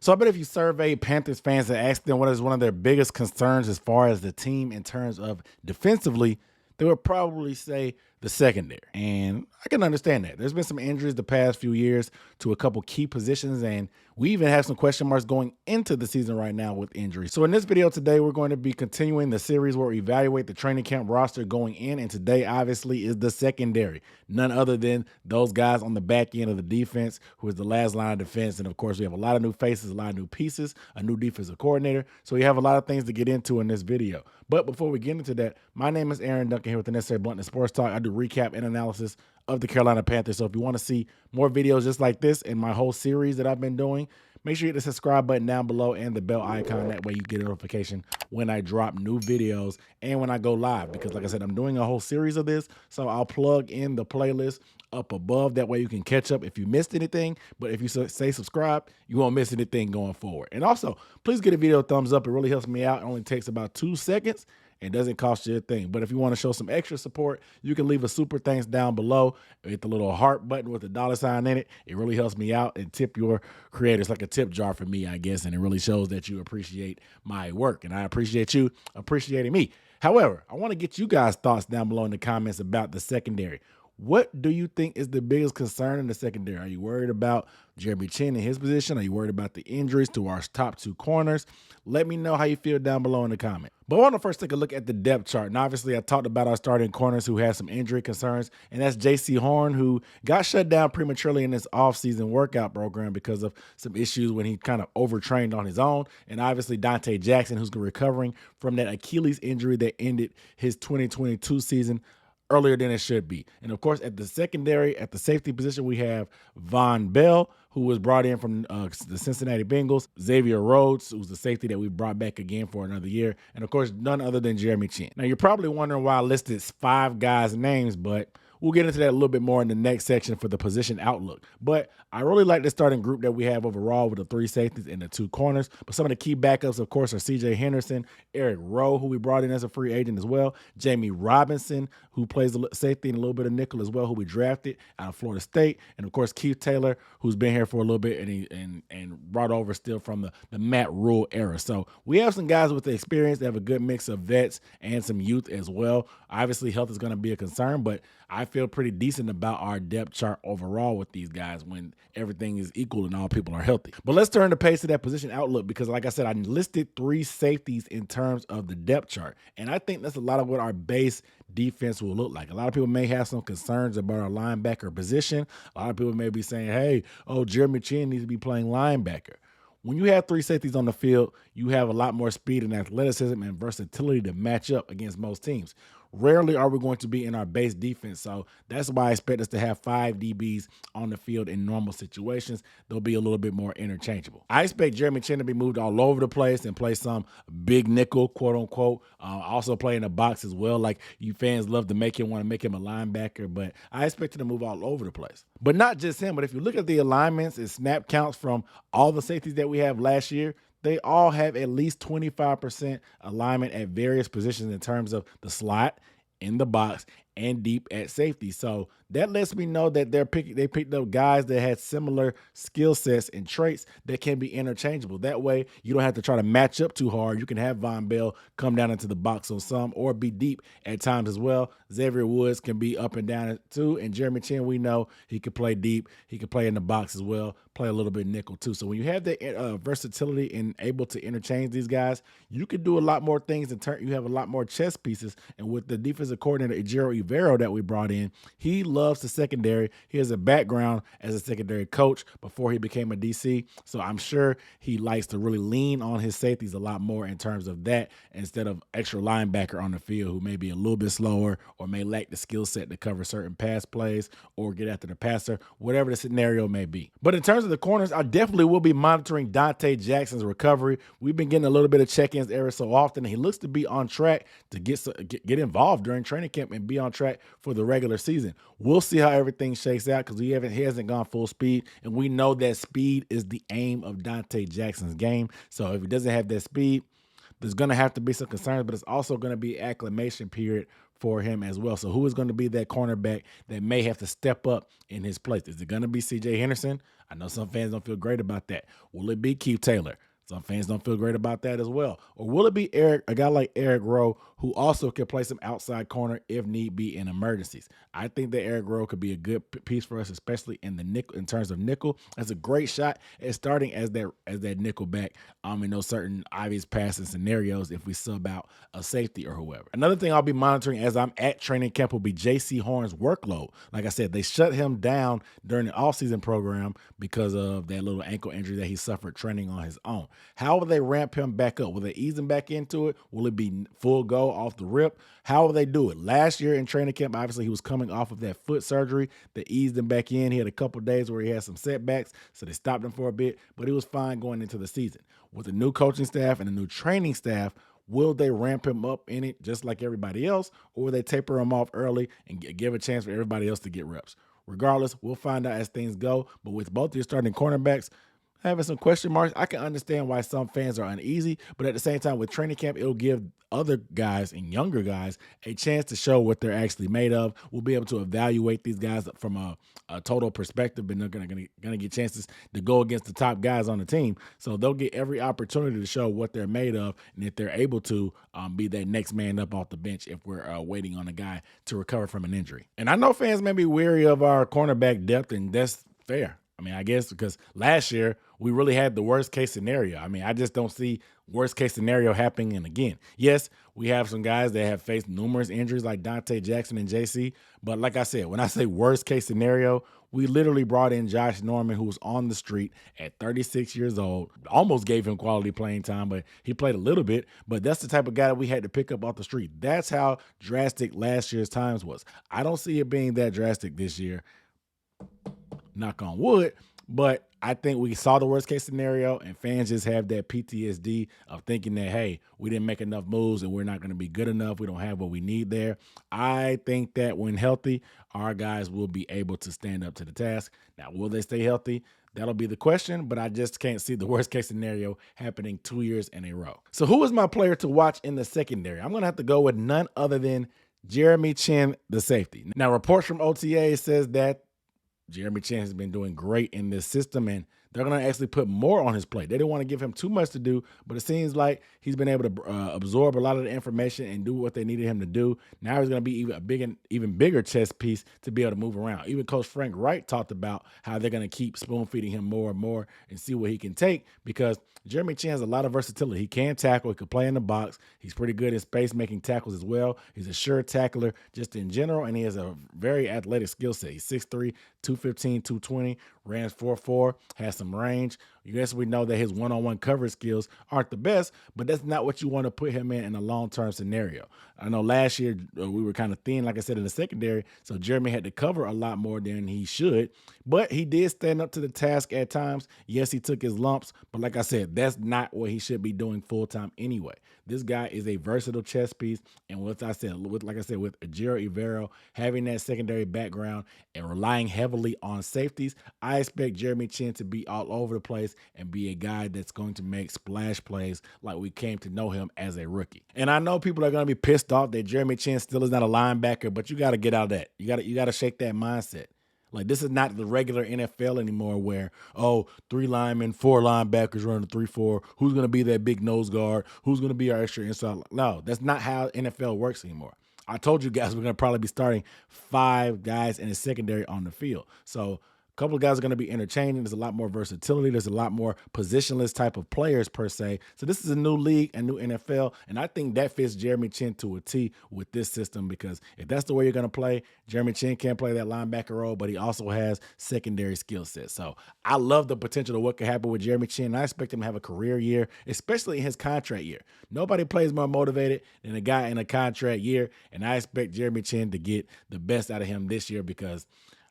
So I bet if you survey Panthers fans and ask them what is one of their biggest concerns as far as the team in terms of defensively, they would probably say the secondary. And I can understand that. There's been some injuries the past few years to a couple key positions, and we even have some question marks going into the season right now with injuries. So in this video today, we're going to be continuing the series where we evaluate the training camp roster going in, and today obviously is the secondary. None other than those guys on the back end of the defense, who is the last line of defense. And of course, we have a lot of new faces, a lot of new pieces, a new defensive coordinator. So we have a lot of things to get into in this video. But before we get into that, my name is Aaron Duncan here with the Necessary Bluntness Sports Talk. I do recap and analysis of the Carolina Panthers. So if you want to see more videos just like this and my whole series that I've been doing, make sure you hit the subscribe button down below and the bell icon. That way you get a notification when I drop new videos and when I go live. Because like I said, I'm doing a whole series of this, so I'll plug in the playlist up above. That way you can catch up if you missed anything. But if you say subscribe, you won't miss anything going forward. And also, please give the video a thumbs up. It really helps me out. It only takes about 2 seconds. It doesn't cost you a thing. But if you want to show some extra support, you can leave a super thanks down below. Hit the little heart button with the $sign in it. It really helps me out and tip your creators, like a tip jar for me, I guess. And it really shows that you appreciate my work. And I appreciate you appreciating me. However, I want to get you guys' thoughts down below in the comments about the secondary. What do you think is the biggest concern in the secondary? Are you worried about Jeremy Chinn in his position? Are you worried about the injuries to our top 2 corners? Let me know how you feel down below in the comment. But I want to first take a look at the depth chart. And obviously, I talked about our starting corners who had some injury concerns, and that's J.C. Horn, who got shut down prematurely in this offseason workout program because of some issues when he kind of overtrained on his own. And obviously, Dante Jackson, who's recovering from that Achilles injury that ended his 2022 season earlier than it should be. And of course, at the secondary, at the safety position, we have Von Bell, who was brought in from the Cincinnati Bengals, Xavier Rhodes, who's the safety that we brought back again for another year, and of course, none other than Jeremy Chinn. Now, you're probably wondering why I listed 5 guys' names, but we'll get into that a little bit more in the next section for the position outlook. But I really like the starting group that we have overall with the 3 safeties and the 2 corners. But some of the key backups, of course, are C.J. Henderson, Eric Rowe, who we brought in as a free agent as well, Jamie Robinson, who plays the safety and a little bit of nickel as well, who we drafted out of Florida State, and of course Keith Taylor, who's been here for a little bit and brought over still from the Matt Rule era. So we have some guys with the experience. They have a good mix of vets and some youth as well. Obviously, health is going to be a concern, but I feel pretty decent about our depth chart overall with these guys when everything is equal and all people are healthy. But let's turn the page to that position outlook, because like I said, I listed 3 safeties in terms of the depth chart. And I think that's a lot of what our base defense will look like. A lot of people may have some concerns about our linebacker position. A lot of people may be saying, hey, Jeremy Chinn needs to be playing linebacker. When you have 3 safeties on the field, you have a lot more speed and athleticism and versatility to match up against most teams. Rarely are we going to be in our base defense, so that's why I expect us to have 5 DBs on the field in normal situations. They'll be a little bit more interchangeable. I expect Jeremy Chinn to be moved all over the place and play some big nickel, quote unquote. Also play in the box as well. Like, you fans love to want to make him a linebacker, but I expect him to move all over the place. But not just him, but if you look at the alignments and snap counts from all the safeties that we have last year, they all have at least 25% alignment at various positions in terms of the slot, in the box, and deep at safety. So that lets me know that they picked up guys that had similar skill sets and traits that can be interchangeable. That way, you don't have to try to match up too hard. You can have Von Bell come down into the box on some or be deep at times as well. Xavier Woods can be up and down too. And Jeremy Chinn, we know he can play deep. He can play in the box as well, play a little bit nickel too. So when you have that versatility and able to interchange these guys, you can do a lot more things in turn. You have a lot more chess pieces. And with the defensive coordinator, Ejiro Evero, that we brought in, he loves the secondary. He has a background as a secondary coach before he became a DC. So I'm sure he likes to really lean on his safeties a lot more in terms of that, instead of extra linebacker on the field who may be a little bit slower or may lack the skill set to cover certain pass plays or get after the passer, whatever the scenario may be. But in terms of the corners, I definitely will be monitoring Dante Jackson's recovery. We've been getting a little bit of check-ins every so often. He looks to be on track to get involved during training camp and be on track for the regular season. We'll see how everything shakes out, because he hasn't gone full speed, and we know that speed is the aim of Dante Jackson's game. So if he doesn't have that speed, there's going to have to be some concerns, but it's also going to be acclimation period for him as well. So who is going to be that cornerback that may have to step up in his place? Is it going to be C.J. Henderson? I know some fans don't feel great about that. Will it be Keith Taylor? Some fans don't feel great about that as well. Or will it be a guy like Eric Rowe, who also can play some outside corner if need be in emergencies? I think that Eric Rowe could be a good piece for us, especially in the nickel, in terms of nickel. That's a great shot at starting as that nickel back in those certain obvious passing scenarios if we sub out a safety or whoever. Another thing I'll be monitoring as I'm at training camp will be J.C. Horn's workload. Like I said, they shut him down during the offseason program because of that little ankle injury that he suffered training on his own. How will they ramp him back up? Will they ease him back into it? Will it be full go off the rip? How will they do it? Last year in training camp, obviously he was coming off of that foot surgery that eased him back in. He had a couple of days where he had some setbacks, so they stopped him for a bit, but he was fine going into the season. With the new coaching staff and the new training staff, will they ramp him up in it just like everybody else, or will they taper him off early and give a chance for everybody else to get reps? Regardless, we'll find out as things go, but with both your starting cornerbacks having some question marks, I can understand why some fans are uneasy, but at the same time, with training camp, it'll give other guys and younger guys a chance to show what they're actually made of. We'll be able to evaluate these guys from a total perspective, but they're going to get chances to go against the top guys on the team. So they'll get every opportunity to show what they're made of, and if they're able to be that next man up off the bench if we're waiting on a guy to recover from an injury. And I know fans may be weary of our cornerback depth, and that's fair. I mean, I guess because last year we really had the worst case scenario. I mean, I just don't see worst case scenario happening again. Yes, we have some guys that have faced numerous injuries like Dante Jackson and JC. But like I said, when I say worst case scenario, we literally brought in Josh Norman, who was on the street at 36 years old, almost gave him quality playing time, but he played a little bit. But that's the type of guy that we had to pick up off the street. That's how drastic last year's times was. I don't see it being that drastic this year. Knock on wood, but I think we saw the worst case scenario, and fans just have that PTSD of thinking that, hey, we didn't make enough moves and we're not going to be good enough. We don't have what we need there. I think that when healthy, our guys will be able to stand up to the task. Now, will they stay healthy? That'll be the question, but I just can't see the worst case scenario happening 2 years in a row. So who is my player to watch in the secondary? I'm going to have to go with none other than Jeremy Chinn, the safety. Now, reports from OTA says that Jeremy Chinn has been doing great in this system, and they're going to actually put more on his plate. They didn't want to give him too much to do, but it seems like he's been able to absorb a lot of the information and do what they needed him to do. Now he's going to be even bigger chess piece to be able to move around. Even Coach Frank Wright talked about how they're going to keep spoon-feeding him more and more and see what he can take, because Jeremy Chinn has a lot of versatility. He can tackle. He can play in the box. He's pretty good in space making tackles as well. He's a sure tackler just in general, and he has a very athletic skill set. He's 6'3", 215, 220, ran 4.4, has some range. Yes, we know that his one-on-one coverage skills aren't the best, but that's not what you want to put him in a long-term scenario. I know last year we were kind of thin, like I said, in the secondary, so Jeremy had to cover a lot more than he should, but he did stand up to the task at times. Yes, he took his lumps, but like I said, that's not what he should be doing full-time anyway. This guy is a versatile chess piece, and like I said, with Ejiro Evero having that secondary background and relying heavily on safeties, I expect Jeremy Chinn to be all over the place and be a guy that's going to make splash plays like we came to know him as a rookie. And I know people are going to be pissed off that Jeremy Chinn still is not a linebacker, but you got to get out of that. You got to shake that mindset. Like, this is not the regular NFL anymore where, 3 linemen, 4 linebackers running 3-4. Who's going to be that big nose guard? Who's going to be our extra inside? No, that's not how NFL works anymore. I told you guys we're going to probably be starting 5 guys in the secondary on the field. So a couple of guys are going to be interchanging. There's a lot more versatility. There's a lot more positionless type of players per se. So this is a new league, a new NFL, and I think that fits Jeremy Chinn to a T with this system, because if that's the way you're going to play, Jeremy Chinn can't play that linebacker role, but he also has secondary skill sets. So I love the potential of what could happen with Jeremy Chinn. I expect him to have a career year, especially in his contract year. Nobody plays more motivated than a guy in a contract year, and I expect Jeremy Chinn to get the best out of him this year, because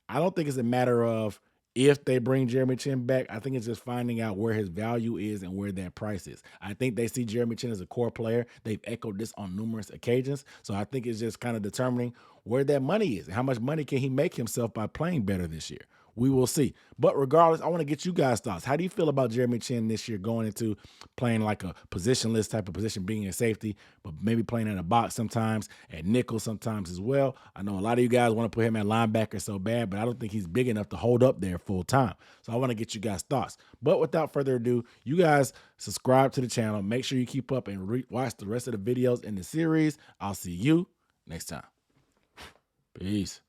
I don't think it's a matter of if they bring Jeremy Chinn back. I think it's just finding out where his value is and where that price is. I think they see Jeremy Chinn as a core player. They've echoed this on numerous occasions. So I think it's just kind of determining where that money is and how much money can he make himself by playing better this year. we will see. But regardless, I want to get you guys' thoughts. How do you feel about Jeremy Chinn this year going into playing like a positionless type of position, being a safety, but maybe playing in a box sometimes, at nickel sometimes as well? I know a lot of you guys want to put him at linebacker so bad, but I don't think he's big enough to hold up there full time. So I want to get you guys' thoughts. But without further ado, you guys subscribe to the channel. Make sure you keep up and watch the rest of the videos in the series. I'll see you next time. Peace.